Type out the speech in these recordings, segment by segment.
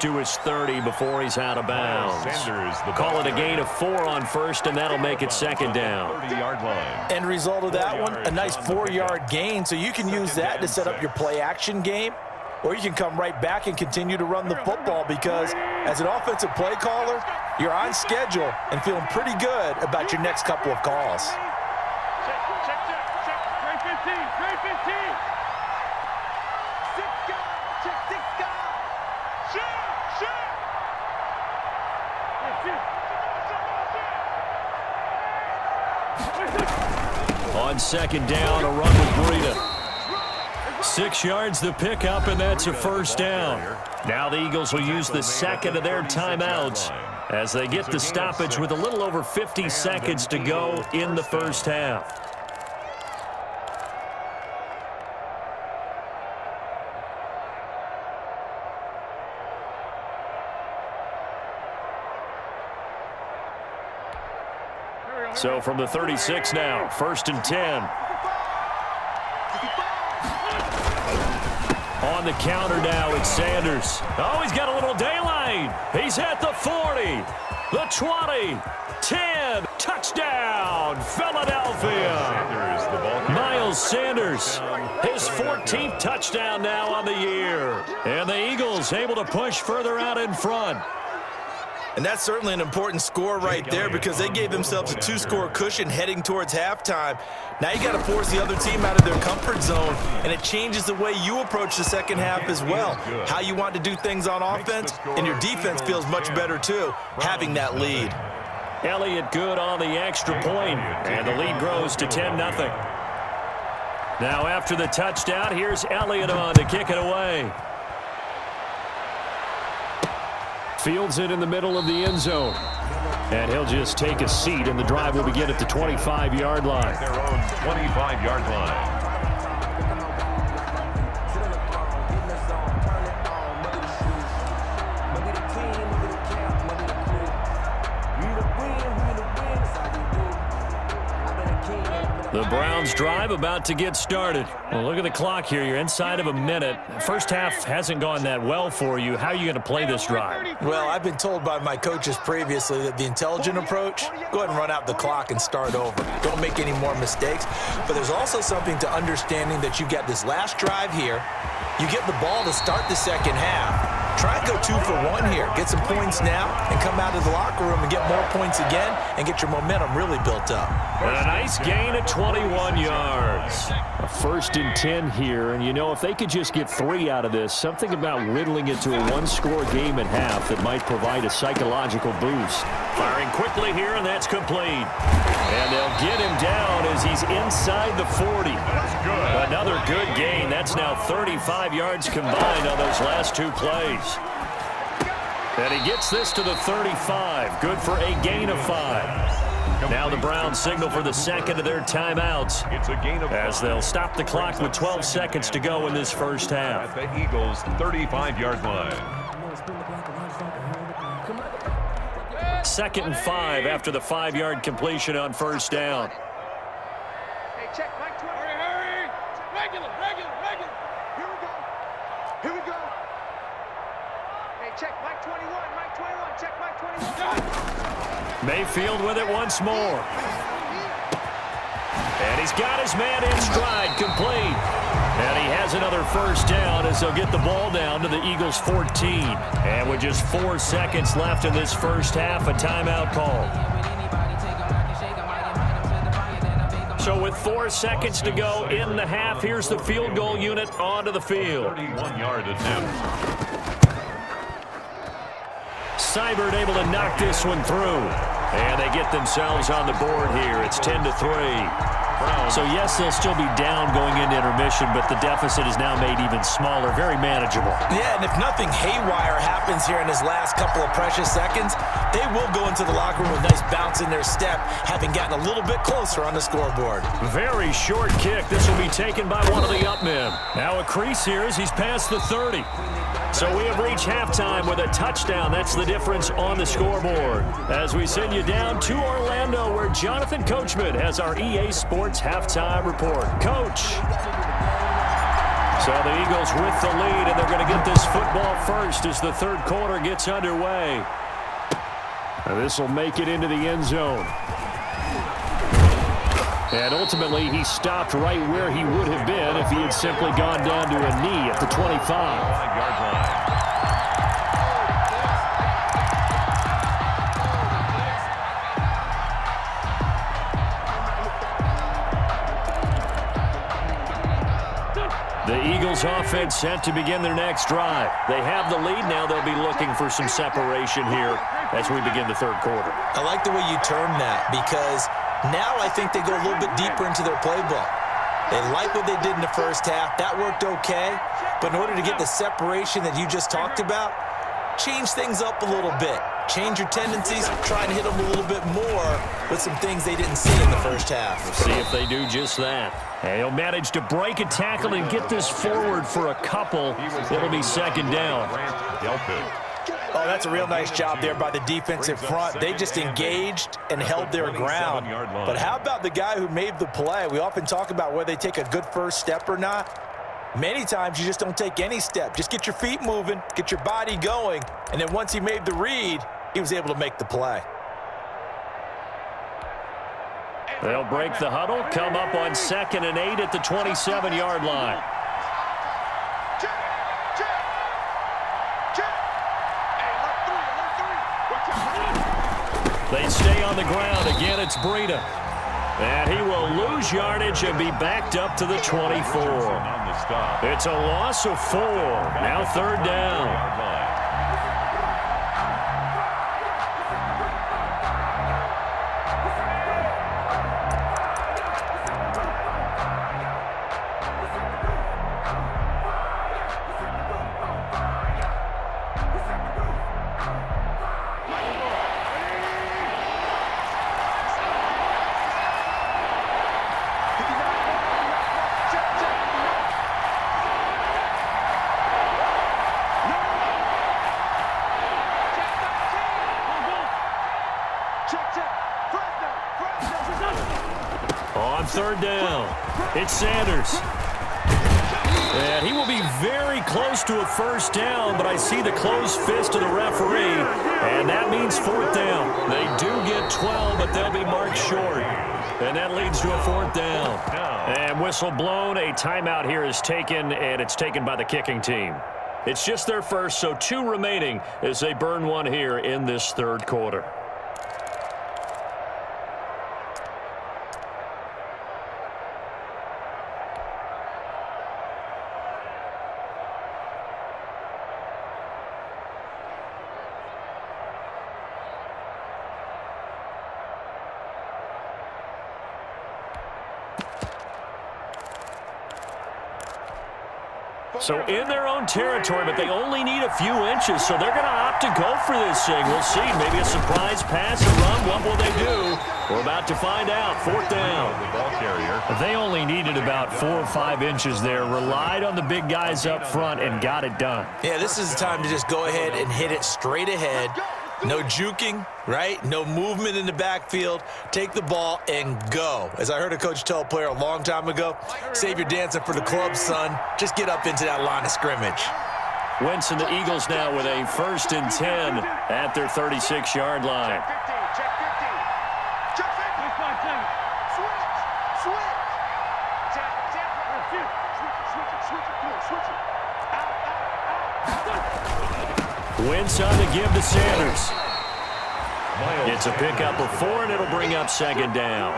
to his 30 before he's out of bounds. Call it a gain of 4 on first, and that'll make it second down. 30-yard line. End result of that one, a nice 4-yard gain, so you can use that to set up your play-action game, or you can come right back and continue to run the football because as an offensive play caller, you're on schedule and feeling pretty good about your next couple of calls. On second down, a run with Breida. 6 yards the pickup, and that's a first down. Now the Eagles will use the second of their timeouts as they get the stoppage with a little over 50 seconds to go in the first half. So from the 36 now, 1st and 10. On the counter now, it's Sanders. Oh, he's got a little daylight. He's at the 40, the 20, 10, touchdown, Philadelphia. Miles Sanders, his 14th touchdown now on the year. And the Eagles able to push further out in front. And that's certainly an important score right there because they gave themselves a 2-score cushion heading towards halftime. Now you got to force the other team out of their comfort zone, and it changes the way you approach the second half as well. How you want to do things on offense, and your defense feels much better too, having that lead. Elliott good on the extra point, and the lead grows to 10-0. Now after the touchdown, here's Elliott on to kick it away. Fields it in the middle of the end zone. And he'll just take a seat, and the drive will begin at the 25-yard line. Their own 25-yard line. The Browns drive about to get started. Well, look at the clock here. You're inside of a minute. First half hasn't gone that well for you. How are you going to play this drive? Well, I've been told by my coaches previously that the intelligent approach, go ahead and run out the clock and start over. Don't make any more mistakes. But there's also something to understanding that you got this last drive here. You get the ball to start the second half. Try and go 2 for 1 here. Get some points now and come out of the locker room and get more points again and get your momentum really built up. And a nice gain of 21 yards. A 1st and 10 here, and you know, if they could just get 3 out of this, something about whittling it to a 1-score game at half that might provide a psychological boost. Firing quickly here, and that's complete. And they'll get him down as he's inside the 40. Another good gain. That's now 35 yards combined on those last 2 plays. And he gets this to the 35. Good for a gain of 5. Now the Browns signal for the second of their timeouts as they'll stop the clock with 12 seconds to go in this first half. At the Eagles' 35-yard line. 2nd and 5 after the 5-yard completion on first down. Hey, check, Mike 20. Hurry. Regular. Here we go. Hey, check, Mike 21. Check, Mike 21. Mayfield with it once more. And he's got his man in stride, complete. And he has another first down as they'll get the ball down to the Eagles' 14. And with just 4 seconds left in this first half, a timeout call. So with 4 seconds to go in the half, here's the field goal unit onto the field. 31-yard attempt. Seibert able to knock this one through. And they get themselves on the board here. It's 10-3. So, yes, they'll still be down going into intermission, but the deficit is now made even smaller, very manageable. Yeah, and if nothing haywire happens here in his last couple of precious seconds, they will go into the locker room with a nice bounce in their step, having gotten a little bit closer on the scoreboard. Very short kick. This will be taken by one of the up men. Now a crease here as he's past the 30. So we have reached halftime with a touchdown. That's the difference on the scoreboard. As we send you down to Orlando, where Jonathan Coachman has our EA Sports Halftime Report. Coach. So the Eagles with the lead, and they're going to get this football first as the third quarter gets underway. And this will make it into the end zone. And ultimately, he stopped right where he would have been if he had simply gone down to a knee at the 25. 5-yard line. The Eagles offense set to begin their next drive. They have the lead. Now they'll be looking for some separation here as we begin the third quarter. I like the way you term that because now I think they go a little bit deeper into their playbook. They like what they did in the first half. That worked okay. But in order to get the separation that you just talked about, change things up a little bit. Change your tendencies, try and hit them a little bit more with some things they didn't see in the first half. We'll see if they do just that. And he'll manage to break a tackle and get this forward for a couple. It'll be second down. Oh, that's a real nice job there by the defensive front. They just engaged and held their ground. But how about the guy who made the play? We often talk about whether they take a good first step or not. Many times you just don't take any step. Just get your feet moving, get your body going, and then once he made the read, he was able to make the play. They'll break the huddle, come up on 2nd and 8 at the 27-yard line. They stay on the ground. Again, it's Breida. And he will lose yardage and be backed up to the 24. It's a loss of 4. Now third down. On third down, it's Sanders. And he will be very close to a first down, but I see the closed fist of the referee, and that means fourth down. They do get 12, but they'll be marked short. And that leads to a fourth down. And whistle blown, a timeout here is taken, and it's taken by the kicking team. It's just their first, so 2 remaining as they burn one here in this third quarter. So in their own territory, but they only need a few inches, so they're going to opt to go for this thing. We'll see. Maybe a surprise pass and run. What will they do? We're about to find out. Fourth down. The ball carrier. They only needed about 4 or 5 inches there. Relied on the big guys up front and got it done. Yeah, this is the time to just go ahead and hit it straight ahead. No juking, right? No movement in the backfield. Take the ball and go. As I heard a coach tell a player a long time ago, save your dancing for the club, son. Just get up into that line of scrimmage. Wentz and the Eagles now with a 1st and 10 at their 36-yard line. Wentz on to give to Sanders. It's a pickup of 4, and it'll bring up second down.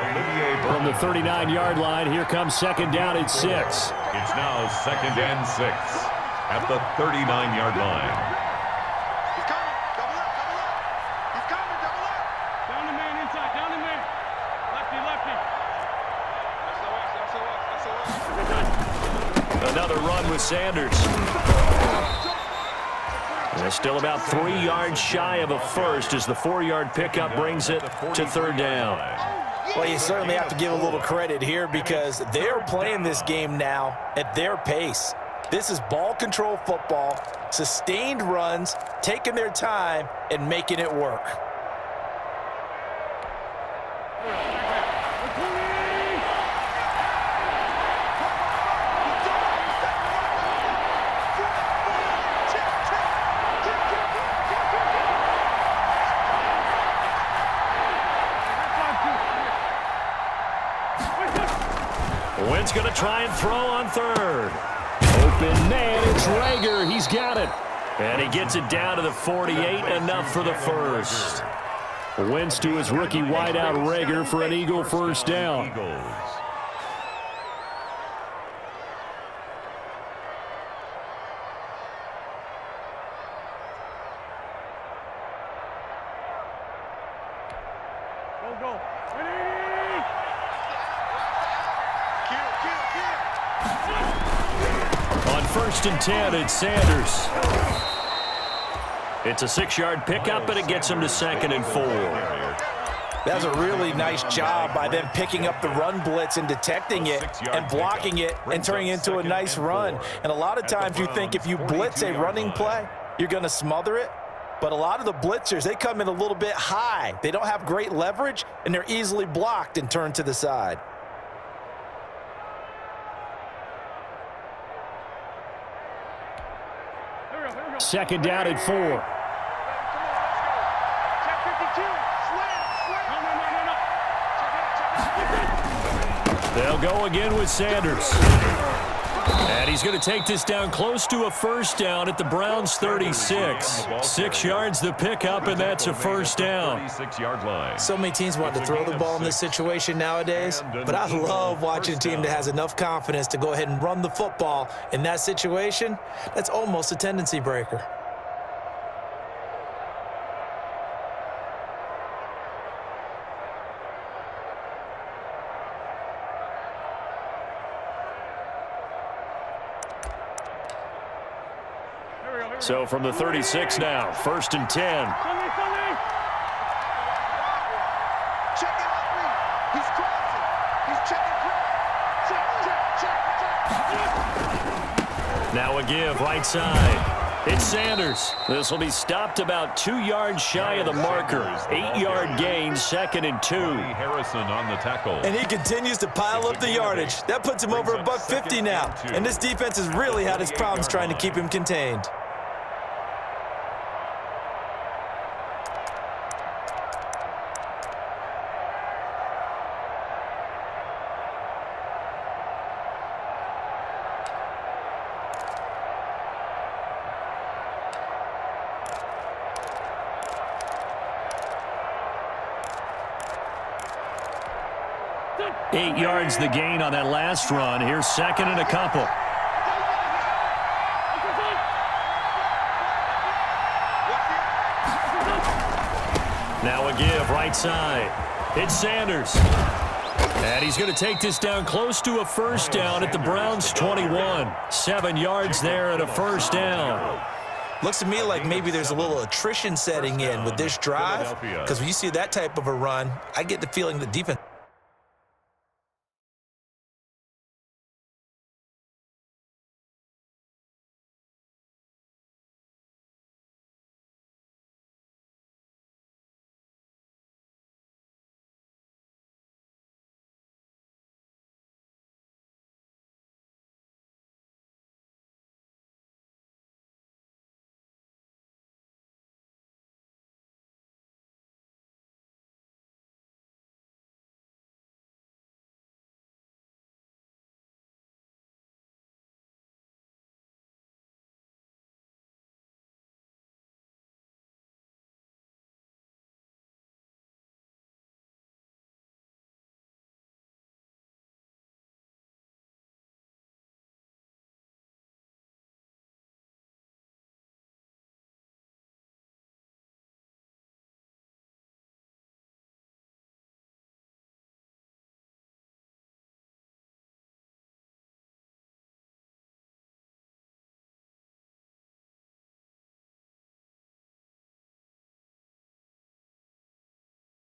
From the 39-yard line, here comes second down at 6. It's now 2nd and 6 at the 39-yard line. He's coming. Double up. He's coming. Double up. Down the man inside. Down the man. Lefty. Another run with Sanders. And still about 3 yards shy of a first as the 4-yard pickup brings it to third down. Well, you certainly have to give a little credit here because they're playing this game now at their pace. This is ball control football, sustained runs, taking their time, and making it work. He's going to try and throw on third. Open man, it's Rager. He's got it. And he gets it down to the 48, enough for the first. Wentz to his rookie wideout Rager for an Eagle first down. On 1st and 10, it's Sanders. It's a 6-yard pickup, and it gets him to 2nd and 4. That's a really nice job by them picking up the run blitz and detecting it and blocking it and turning it into a nice run. And a lot of times you think if you blitz a running play, you're going to smother it. But a lot of the blitzers, they come in a little bit high. They don't have great leverage, and they're easily blocked and turned to the side. Second down at 4. They'll go again with Sanders. And he's going to take this down close to a first down at the Browns' 36. 6 yards the pickup, and that's a first down. So many teams want to throw the ball in this situation nowadays, but I love watching a team that has enough confidence to go ahead and run the football in that situation. That's almost a tendency breaker. So from the 36 now, 1st and 10. Check it out, he's crossing. He's checking. Check. Now a give right side. It's Sanders. This will be stopped about 2 yards shy of the marker. 8-yard gain, 2nd and 2. Harrison on the tackle. And he continues to pile up the yardage. That puts him over $150 now. And this defense has really had its problems trying to keep him contained. Eight yards the gain on that last run. Here's 2nd and a couple. Now a give right side. It's Sanders. And he's going to take this down close to a first down at the Browns' 21. 7 yards there and a first down. Looks to me like maybe there's a little attrition setting in with this drive, because when you see that type of a run, I get the feeling the defense